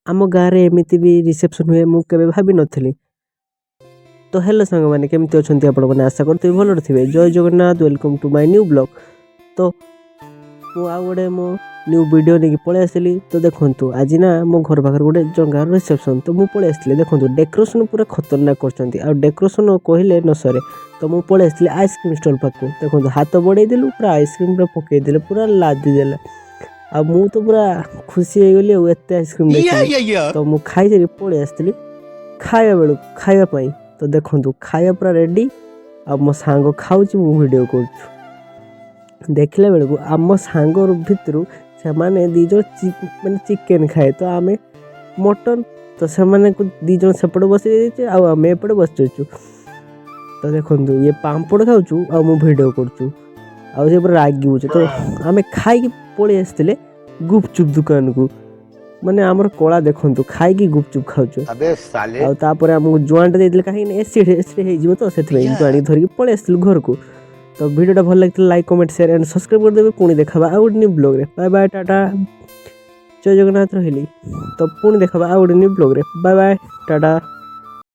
आम गाँव में एमती भी रिसेप्शन हुए मुझे भाभी नी। तो हेलो सांग मैंने केमती अच्छा आपण मैंने आशा करते भल थे। जय Jagannath welcome to my new vlog. तो गोटे मो न्यू वीडियो नहीं पलि आसली। तो देखो आज ना मो घर पाखे गोटे जगह रिसेप्शन तो मुझे पलि आसली। देखो डेकोरेशन पूरा खतरनाक कर डेकोरेशन कहले न सरे। तो मुझे पलि आसली आइसक्रीम स्टॉल पाक। देखो हाथ बढ़े देलु पूरा आइसक्रीम पूरा पकईदे पूरा लादिदेला। आ मु तो पूरा खुशी हो गली एत आइसक्रीम देखी। तो मुझे खाई पलि आसली खाया बेलू खायापाई। तो देखो खाया पूरा रेडी आ मो सांग खाऊँ वीडियो कर देखला बेलू आम सांग भितर से माने दीज माने चिकेन खाए तो आम मटन। तो से दीज सेपटे बस आम एपटे बस। तो देखो ये पापड़ खाऊँ आ मु वीडियो करूँ आ पूरा रागी। तो आम खाई पलि आसते गुपचुप दुकान को माने आमर कला देखो खाई गुपचुप खाऊँ आमको जुआट दे कहीं एसिड एसिड तो से जुआड़ी धरिकी पलि आसलु घर को। तो वीडियो भल लगे like comment share and subscribe कर देबे। पुणी देखा आ गोटे न्यू ब्लॉग रे। बाय बाय टाटा जय जगन्नाथ रही। तो पुणी देखा आ गोटे न्यू ब्लॉग रे। Bye bye Tata.